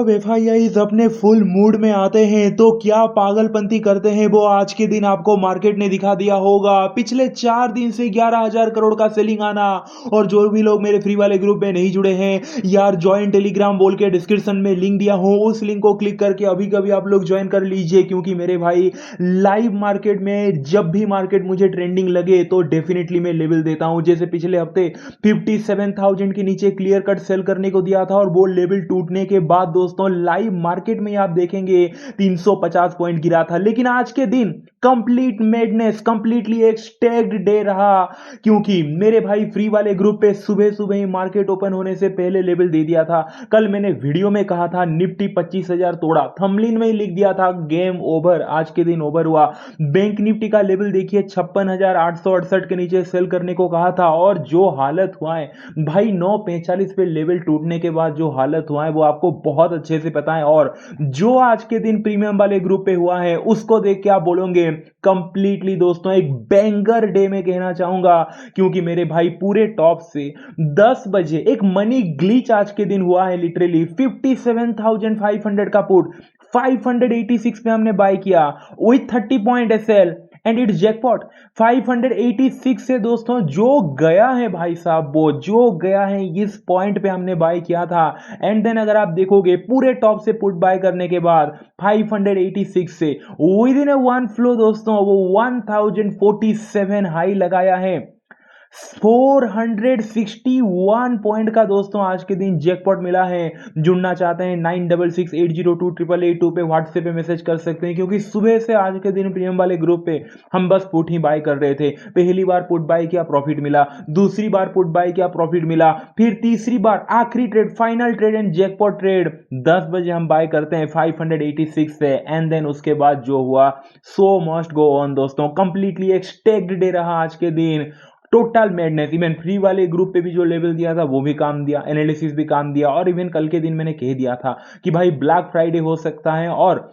जब एफआईआईज अपने full mood में आते हैं तो क्या पागलपंती करते हैं वो आज के दिन आपको मार्केट ने दिखा दिया होगा। पिछले 4 दिन से 11,000 करोड़ का सेलिंग आना। और जो भी लोग मेरे फ्री वाले ग्रुप में नहीं जुड़े हैं यार, ज्वाइन टेलीग्राम बोल के डिस्क्रिप्शन में लिंक दिया हूं, उस लिंक को क्लिक करके अभी कभी आप लोग ज्वाइन कर लीजिए। क्योंकि मेरे भाई लाइव मार्केट में जब भी मार्केट मुझे ट्रेंडिंग लगे तो डेफिनेटली मैं लेवल देता हूं। जैसे पिछले हफ्ते 57,000 के नीचे क्लियर कट सेल करने को दिया था और वो लेवल टूटने के बाद दोस्तों लाइव मार्केट में आप देखेंगे 350 पॉइंट गिरा था। लेकिन आज के दिन कंप्लीट मैडनेस, कंप्लीटली एक स्टैग्ड डे रहा। क्योंकि मेरे भाई फ्री वाले ग्रुप पे सुबह सुबह ही मार्केट ओपन होने से पहले लेवल दे दिया था। कल मैंने वीडियो में कहा था निफ्टी 25,000 तोड़ा, थंबनेल में ही लिख दिया था गेम ओवर। आज के दिन ओवर हुआ। बैंक निफ्टी का लेवल देखिए 56,868 के नीचे सेल करने को कहा था और जो हालत हुआ है भाई 9:45 पे लेवल टूटने के बाद जो हालत हुआ है वो आपको बहुत अच्छे से पता है। और जो आज के दिन प्रीमियम वाले ग्रुप पे हुआ है उसको देख के आप बोलोगे कंप्लीटली दोस्तों एक बैंगर डे में कहना चाहूंगा। क्योंकि मेरे भाई पूरे टॉप से 10 बजे एक मनी ग्लिच आज के दिन हुआ है। लिटरली 57,500 का पुट 586 पे हमने बाय किया with 30 point SL and it's jackpot 586 से दोस्तों जो गया है भाई साहब, वो जो गया है इस पॉइंट पे हमने बाय किया था। एंड देन अगर आप देखोगे पूरे टॉप से पुट बाय करने के बाद 586 से with in A one flow दोस्तों वो 1047 हाई लगाया है। 461 पॉइंट का दोस्तों आज के दिन जैकपॉट मिला है। जुड़ना चाहते हैं 9668028882 पे व्हाट्सएप पे मैसेज कर सकते हैं। क्योंकि सुबह से आज के दिन प्रीमियम वाले ग्रुप पे हम बस पुट ही बाय कर रहे थे। पहली बार पुट बाय किया प्रॉफिट मिला, दूसरी बार पुट बाय किया प्रॉफिट मिला, फिर तीसरी बार आखिरी trade final trade and jackpot trade 10 बजे हम बाय करते हैं 586 से। एंड देन उसके बाद जो हुआ सो मस्ट गो ऑन दोस्तों। कंप्लीटली एक स्टेक्ड डे रहा आज के दिन। Total madness. इवन फ्री वाले ग्रुप पे भी जो लेवल दिया था वो भी काम दिया, एनालिसिस भी काम दिया। और इवन कल के दिन मैंने कह दिया था कि भाई ब्लैक फ्राइडे हो सकता है और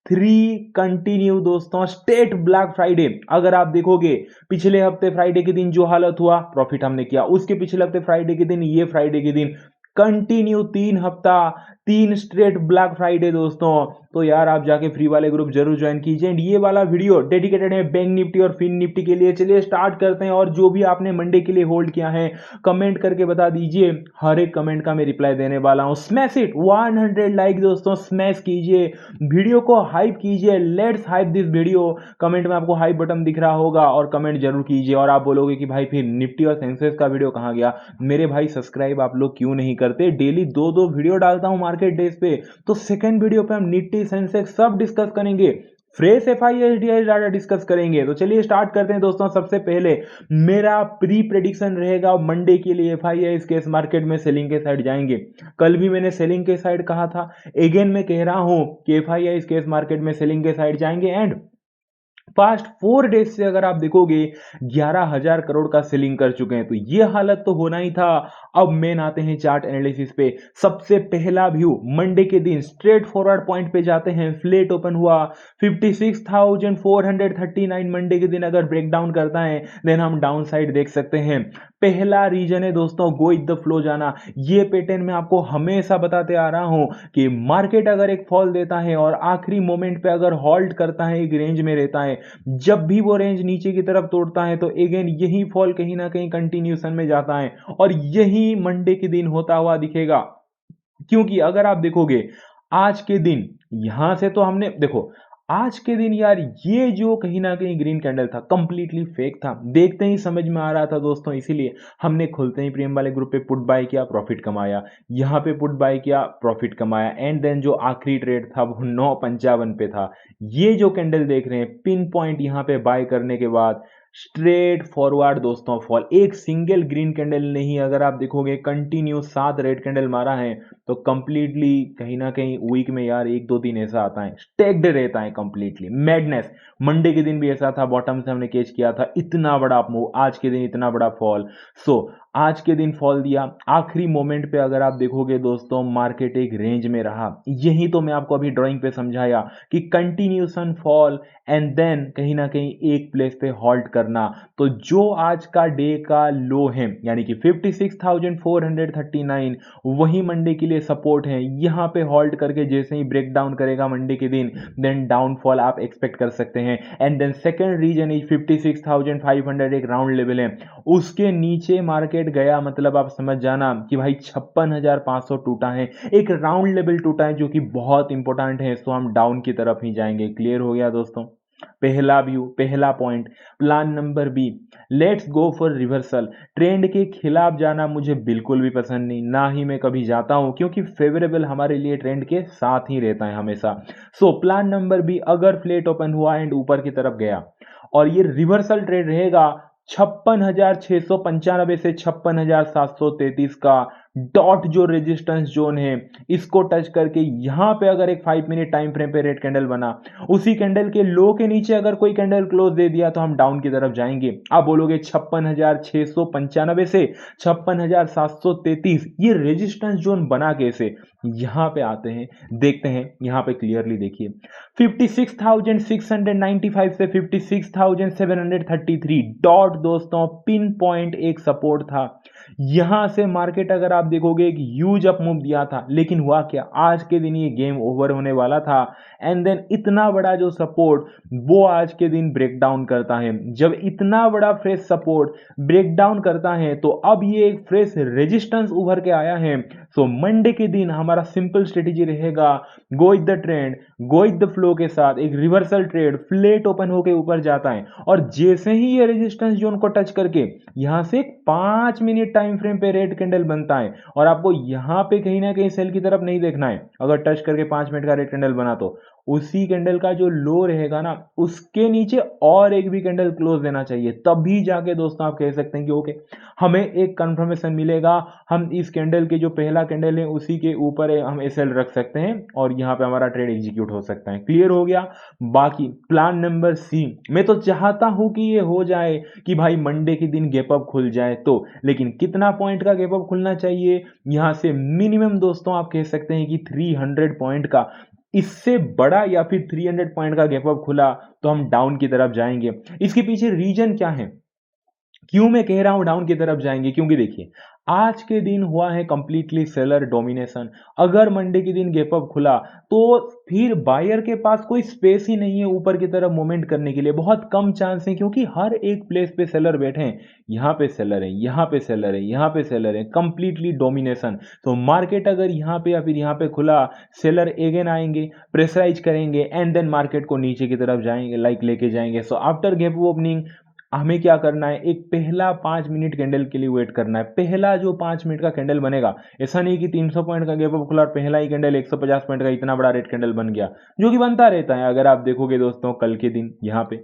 3 कंटिन्यू दोस्तों स्टेट ब्लैक फ्राइडे। अगर आप देखोगे पिछले हफ्ते फ्राइडे के दिन जो हालत हुआ प्रॉफिट हमने किया, उसके पिछले हफ्ते फ्राइडे के दिन, ये फ्राइडे के दिन कंटिन्यू 3 हफ्ता 3 स्ट्रेट ब्लैक फ्राइडे दोस्तों। तो यार आप जाके फ्री वाले ग्रुप जरूर ज्वाइन कीजिए। एंड ये वाला वीडियो डेडिकेटेड है बैंक निफ्टी और फिन निफ्टी के लिए। चलिए स्टार्ट करते हैं। और जो भी आपने मंडे के लिए होल्ड किया है कमेंट करके बता दीजिए, हर एक कमेंट का मैं रिप्लाई देने वाला हूं। स्मैश इट 100 लाइक दोस्तों, स्मैश कीजिए, वीडियो को हाइप कीजिए। Let's hype this video. Comment में आपको हाइप बटन दिख रहा होगा और कमेंट जरूर कीजिए। और आप बोलोगे कि भाई फिर निफ्टी और सेंसेक्स का वीडियो कहां गया। मेरे भाई सब्सक्राइब आप लोग क्यों नहीं करते। डेली 2-2 वीडियो डालता हूं मार्केट डेज पे। तो सेकंड वीडियो पे हम निफ्टी सेंसेक्स सब डिस्कस करेंगे, फ्रेश एफआईआईएस डाटा डिस्कस करेंगे। तो चलिए स्टार्ट करते हैं दोस्तों। सबसे पहले मेरा प्री प्रेडिक्शन रहेगा मंडे के लिए एफआईआईएस के इस मार्केट में सेलिंग के साइड जाएंगे। कल भी मैंने सेलिंग के साइड कहा था, अगेन मैं कह रहा हूं कि एफआईआईएस के इस मार्केट में सेलिंग के साइड जाएंगे। एंड पास्ट 4 डेज से अगर आप देखोगे 11,000 करोड़ का सेलिंग कर चुके हैं। तो ये हालत तो होना ही था। अब मेन आते हैं चार्ट एनालिसिस पे। सबसे पहला व्यू मंडे के दिन स्ट्रेट फॉरवर्ड पॉइंट पे जाते हैं। फ्लैट ओपन हुआ 56,439 मंडे के दिन अगर ब्रेक डाउन करता है देन हम डाउन साइड देख सकते हैं। पहला रीजन है दोस्तों गो विद द फ्लो जाना। ये पैटर्न मैं आपको हमेशा बताते आ रहा हूं कि मार्केट अगर एक फॉल देता है और आखिरी मोमेंट पे अगर हॉल्ट करता है, एक रेंज में रहता है, जब भी वो रेंज नीचे की तरफ तोड़ता है तो अगेन यही फॉल कहीं ना कहीं कंटिन्यूशन में जाता है। और यही मंडे के दिन होता हुआ दिखेगा। क्योंकि अगर आप देखोगे आज के दिन यहां से तो हमने देखो आज के दिन यार ये जो कहीं ना कहीं ग्रीन कैंडल था कंप्लीटली फेक था। देखते ही समझ में आ रहा था दोस्तों, इसीलिए हमने खुलते ही प्रीमियम वाले ग्रुप पे पुट बाय किया, प्रॉफिट कमाया। यहाँ पे पुट बाय किया, प्रॉफिट कमाया। एंड देन जो आखिरी ट्रेड था वो 9:55 पे था। ये जो कैंडल देख रहे हैं पिन पॉइंट यहाँ पे बाय करने के बाद स्ट्रेट फॉरवर्ड दोस्तों फॉल। एक सिंगल ग्रीन कैंडल नहीं, अगर आप देखोगे कंटिन्यू 7 रेड कैंडल मारा है। तो कंप्लीटली कहीं ना कहीं वीक में यार 1-2 दिन ऐसा आता है स्टेक्ड रहता है कंप्लीटली मैडनेस। मंडे के दिन भी ऐसा था, बॉटम से हमने कैच किया था, इतना बड़ा मूव, आज के दिन इतना बड़ा फॉल। सो आज के दिन फॉल दिया। आखिरी मोमेंट पे अगर आप देखोगे दोस्तों, मार्केट एक रेंज में रहा। यही तो मैं आपको अभी ड्राइंग पे समझाया कि कंटिन्यूसन फॉल एंड देन कहीं ना कहीं एक प्लेस पे हॉल्ट करना। तो जो आज का डे का लो है यानी कि 56,439, वही मंडे के लिए सपोर्ट है। यहाँ पे हॉल्ट करके जैसे ही ब्रेक डाउन करेगा मंडे के दिन, देन डाउनफॉल आप एक्सपेक्ट कर सकते हैं। And then second reason is 56,500, एक राउंड लेवल है, उसके नीचे मार्केट गया मतलब आप समझ जाना कि भाई 56,500 टूटा है, एक राउंड लेवल टूटा है जो कि बहुत इंपॉर्टेंट है। सो हम डाउन की तरफ ही जाएंगे। क्लियर हो गया दोस्तों? पहला व्यू, पहला point. Plan number B, let's go for reversal. Trend के खिलाफ जाना मुझे बिल्कुल भी पसंद नहीं, ना ही मैं कभी जाता हूं, क्योंकि फेवरेबल हमारे लिए ट्रेंड के साथ ही रहता है हमेशा। सो प्लान नंबर बी, अगर फ्लैट ओपन हुआ एंड ऊपर की तरफ गया और ये रिवर्सल ट्रेड रहेगा 56,695 से 56,733 का डॉट जो रेजिस्टेंस जोन है, इसको टच करके यहां पे अगर एक 5 मिनट टाइम फ्रेम पे रेड कैंडल बना, उसी कैंडल के लो के नीचे अगर कोई कैंडल क्लोज दे दिया तो हम डाउन की तरफ जाएंगे। आप बोलोगे 56,695 से 56,733 ये रेजिस्टेंस जोन बना कैसे? यहां पे आते हैं, देखते हैं। यहां पे क्लियरली देखिए, 56,695 से 56,733 डॉट दोस्तों पिन पॉइंट एक सपोर्ट था। यहां से मार्केट अगर आप देखोगे एक ह्यूज अप मूव दिया था, लेकिन हुआ क्या, आज के दिन ये गेम ओवर होने वाला था। एंड देन इतना बड़ा जो सपोर्ट वो आज के दिन ब्रेक डाउन करता है। जब इतना बड़ा फ्रेश सपोर्ट ब्रेक डाउन करता है तो अब ये एक फ्रेश रेजिस्टेंस उभर के आया है। सो मंडे के दिन हमारा सिंपल स्ट्रेटेजी रहेगा, go with the trend, go with the flow के साथ। एक रिवर्सल ट्रेड फ्लैट ओपन होके ऊपर जाता है और जैसे ही ये रेजिस्टेंस जोन को टच करके यहां से 5 मिनट टाइम फ्रेम पे रेड कैंडल बनता है और आपको यहां पे कहीं ना कहीं सेल की तरफ नहीं देखना है। अगर टच करके 5 मिनट का रेड कैंडल बना तो उसी कैंडल का जो लो रहेगा ना, उसके नीचे और एक भी कैंडल क्लोज देना चाहिए, तभी जाके दोस्तों आप कह सकते हैं कि ओके हमें एक कंफर्मेशन मिलेगा, हम इस कैंडल के जो पहला कैंडल है उसी के ऊपर हम एसएल रख सकते हैं और यहां पे हमारा ट्रेड एग्जीक्यूट हो सकता है। क्लियर हो गया? बाकी प्लान नंबर सी, मैं तो चाहता हूं कि ये हो जाए कि भाई मंडे के दिन गैप अप खुल जाए तो, लेकिन कितना पॉइंट का गैप अप खुलना चाहिए? यहां से मिनिमम दोस्तों आप कह सकते हैं कि 300 पॉइंट का। इससे बड़ा या फिर 300 पॉइंट का गैप अप खुला तो हम डाउन की तरफ जाएंगे। इसके पीछे रीजन क्या है, क्यों मैं कह रहा हूं डाउन की तरफ जाएंगे? क्योंकि देखिए आज के दिन हुआ है कंप्लीटली सेलर डोमिनेशन। अगर मंडे के दिन गैप अप खुला तो फिर बायर के पास कोई स्पेस ही नहीं है ऊपर की तरफ मूवमेंट करने के लिए, बहुत कम चांस है, क्योंकि हर एक प्लेस पे सेलर बैठे हैं। यहां पे सेलर है, यहां पे सेलर है, यहां पे सेलर है, कंप्लीटली डोमिनेशन। तो मार्केट अगर यहां पे या फिर यहां पे खुला, सेलर अगेन आएंगे, प्रेशराइज करेंगे एंड देन मार्केट को नीचे की तरफ जाएंगे, लाइक लेके जाएंगे। सो आफ्टर गैप ओपनिंग हमें क्या करना है, एक पहला 5 मिनट कैंडल के लिए वेट करना है। पहला जो 5 मिनट का कैंडल बनेगा, ऐसा नहीं कि 300 पॉइंट का गैप अप खुला और पहला ही कैंडल 150 पॉइंट का इतना बड़ा रेड कैंडल बन गया, जो कि बनता रहता है। अगर आप देखोगे दोस्तों कल के दिन यहाँ पे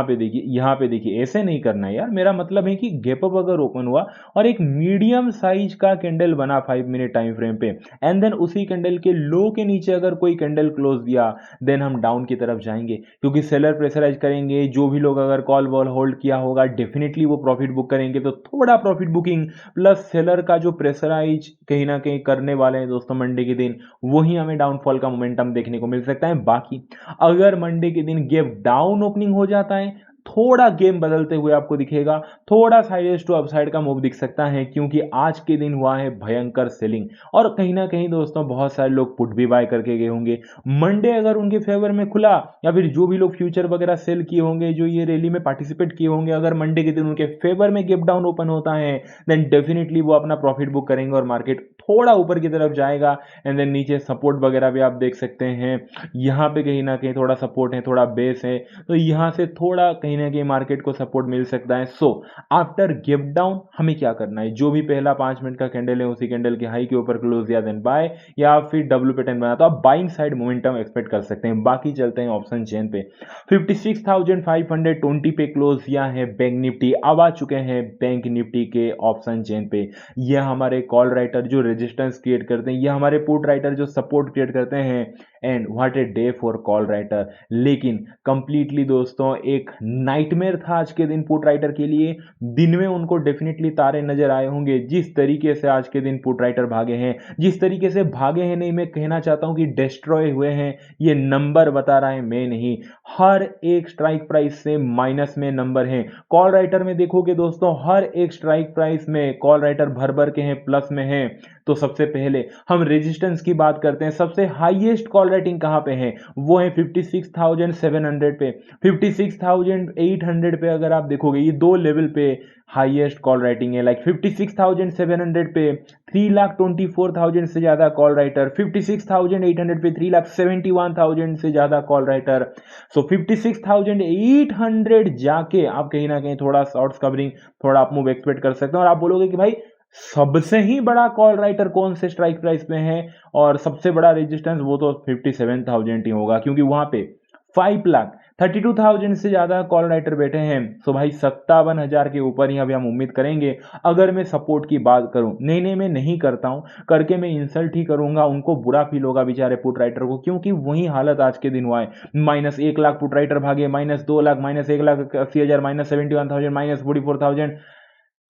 देखिए, यहाँ पे देखिए, ऐसे नहीं करना है यार। मेरा मतलब है कि गैप अप अगर ओपन हुआ और एक मीडियम साइज का कैंडल बना 5 मिनट टाइम फ्रेम पे एंड देन उसी कैंडल के लो के नीचे अगर कोई कैंडल क्लोज दिया, देन हम डाउन की तरफ जाएंगे, क्योंकि सेलर प्रेशराइज करेंगे। जो भी लोग अगर कॉल वॉल होल्ड किया होगा डेफिनेटली वो प्रॉफिट बुक करेंगे। तो थोड़ा प्रॉफिट बुकिंग प्लस सेलर का जो प्रेशराइज कहीं ना कहीं करने वाले हैं दोस्तों मंडे के दिन, वही हमें डाउनफॉल का मोमेंटम देखने को मिल सकता है। बाकी अगर मंडे के दिन गैप डाउन ओपनिंग हो जाता है, थोड़ा गेम बदलते हुए आपको दिखेगा, थोड़ा साइड टू अपसाइड का मूव दिख सकता है, क्योंकि आज के दिन हुआ है भयंकर सेलिंग। और कहीं ना कहीं दोस्तों बहुत सारे लोग पुट भी बाय करके गए होंगे। मंडे अगर उनके फेवर में खुला या फिर जो भी लोग फ्यूचर वगैरह सेल किए होंगे, जो ये रैली में पार्टिसिपेट किए होंगे, अगर मंडे के दिन उनके फेवर में गैप डाउन ओपन होता है, देन डेफिनेटली वो अपना प्रॉफिट बुक करेंगे और मार्केट थोड़ा ऊपर की तरफ जाएगा। एंड देन नीचे सपोर्ट वगैरह भी आप देख सकते हैं, यहाँ पे कहीं ना कहीं थोड़ा सपोर्ट है, थोड़ा बेस है, तो यहाँ से थोड़ा कहीं ना कहीं मार्केट को सपोर्ट मिल सकता है। सो आफ्टर गैप डाउन हमें क्या करना है, जो भी पहला 5 मिनट का कैंडल है उसी कैंडल के हाई के ऊपर क्लोज दिया देन बाय, या फिर डब्ल्यू पैटर्न बना तो आप बाइंग साइड मोमेंटम एक्सपेक्ट कर सकते हैं। बाकी चलते हैं ऑप्शन चेन पे। 56,520 पे क्लोज किया है बैंक निफ्टी। अब आ चुके हैं बैंक निफ्टी के ऑप्शन चेन पे। यह हमारे कॉल राइटर जो रेजिस्टेंस क्रिएट करते हैं, ये हमारे पुट राइटर जो सपोर्ट क्रिएट करते हैं। And what a day for call writer. लेकिन कंप्लीटली दोस्तों एक नाइटमेयर था आज के दिन पुट राइटर के लिए। दिन में उनको डेफिनेटली तारे नजर आए होंगे, जिस तरीके से आज के दिन पुट राइटर भागे हैं, जिस तरीके से भागे हैं, नहीं मैं कहना चाहता हूं कि डिस्ट्रॉय हुए हैं, ये नंबर बता रहा है, मैं नहीं। हर एक स्ट्राइक प्राइस से माइनस में नंबर हैं। कॉल राइटर में देखोगे दोस्तों, हर एक स्ट्राइक प्राइस में कॉल राइटर भर भर के हैं, प्लस में हैं। तो सबसे पहले हम रेजिस्टेंस की बात करते हैं। सबसे हाईएस्ट कॉल राइटिंग कहां पे है, वो है 56,700 पे। 56,800 पे अगर आप देखोगे, ये दो लेवल पे हाईएस्ट कॉल राइटिंग है। लाइक 56,700 पे 3,24,000 से ज्यादा कॉल राइटर, 56,800 पे 3,71,000 से ज्यादा कॉल राइटर। सो 56,800 जाके आप कहीं ना कहीं थोड़ा शॉर्ट्स कवरिंग, थोड़ा आप मूव एक्सपेक्ट कर सकते हैं। और आप बोलोगे कि भाई सबसे ही बड़ा कॉल राइटर कौन से स्ट्राइक प्राइस में है और सबसे बड़ा रेजिस्टेंस, वो तो 57,000 ही होगा, क्योंकि वहां पे 5,32,000 से ज्यादा कॉल राइटर बैठे हैं। सो भाई 57,000 के ऊपर ही अभी हम उम्मीद करेंगे। अगर मैं सपोर्ट की बात करूं, नहीं मैं नहीं करता हूं, करके मैं इंसल्ट ही करूंगा, उनको बुरा फील होगा बेचारे पुट राइटर को, क्योंकि वही हालत आज के दिन हुआ है। -1,00,000 पुट राइटर भागे, -2,00,000, -1,80,000, -71,000, -44,000।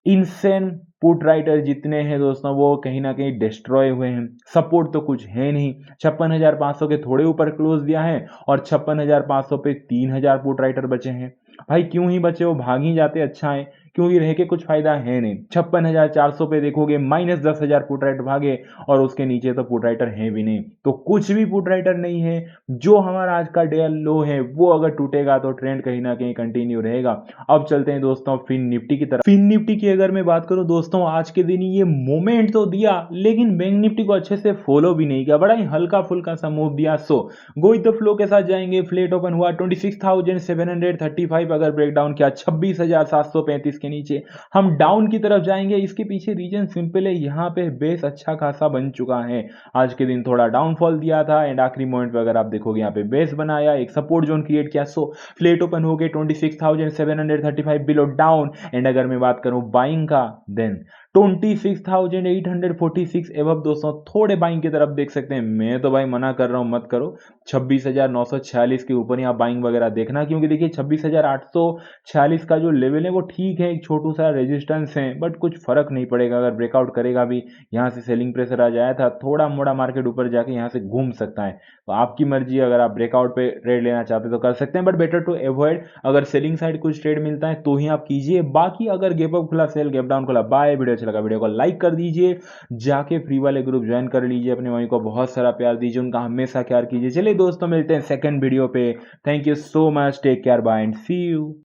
इनसेन पुट राइटर जितने हैं दोस्तों, वो कहीं ना कहीं डिस्ट्रॉय हुए हैं। सपोर्ट तो कुछ है नहीं। 56,500 के थोड़े ऊपर क्लोज दिया है और 56,500 पे 3,000 पुट राइटर बचे हैं। भाई क्यों ही बचे, वो भाग ही जाते अच्छा है, क्योंकि रह के कुछ फायदा है नहीं। 56,400 पे देखोगे -10,000 पुट राइटर भागे और उसके नीचे तो पुट राइटर है भी नहीं, तो कुछ भी पुट राइटर नहीं है। जो हमारा आज का डे लो है, वो अगर टूटेगा तो ट्रेंड कहीं ना कहीं कंटिन्यू रहेगा। अब चलते हैं दोस्तों फिन निफ्टी की तरफ। फिन निफ्टी की अगर मैं बात करूं दोस्तों, आज के दिन ये मोमेंट तो दिया, लेकिन बैंक निफ्टी को अच्छे से फॉलो भी नहीं किया, बड़ा ही हल्का फुल्का सा मूव दिया। सो गो विद द फ्लो के साथ जाएंगे। फ्लैट ओपन हुआ 26,735, अगर ब्रेकडाउन किया 26,735 के नीचे हम डाउन की तरफ जाएंगे। इसके पीछे रीजन सिंपल है, यहाँ पे बेस अच्छा खासा बन चुका है। आज के दिन थोड़ा डाउनफॉल दिया था एंड आखिरी मोमेंट पे अगर आप देखोगे यहाँ पे बेस बनाया, एक सपोर्ट जोन क्रिएट किया। सो फ्लैट ओपन हो गए 26,735 बिलो डाउन। एंड अगर मैं बात करूं बाइंग का, देन 26,846 एवं दोस्तों थोड़े बाइंग की तरफ देख सकते हैं। मैं तो भाई मना कर रहा हूं, मत करो। 26,946 के ऊपर ही आप बाइंग वगैरह देखना, क्योंकि देखिए 26,846 का जो लेवल है वो ठीक है, एक छोटू सा रेजिस्टेंस है, बट कुछ फर्क नहीं पड़ेगा। अगर ब्रेकआउट करेगा भी, यहाँ से सेलिंग प्रेशर आ जाया था, थोड़ा मोड़ा मार्केट ऊपर जाके यहाँ से घूम सकता है। तो आपकी मर्जी, अगर आप ब्रेकआउट पे ट्रेड लेना चाहते तो कर सकते हैं, बट बेटर टू अवॉइड। अगर सेलिंग साइड कुछ ट्रेड मिलता है तो ही आप कीजिए। बाकी अगर गैप अप खुला, सेल, गैप डाउन खुला, बाय। वीडियो अच्छा लगा, वीडियो को लाइक कर दीजिए, जाके फ्री वाले ग्रुप ज्वाइन कर लीजिए, अपने मम्मी को बहुत सारा प्यार दीजिए, उनका हमेशा प्यार कीजिए। चलिए दोस्तों मिलते हैं सेकंड वीडियो पे। Thank you so much, take care, bye and see you.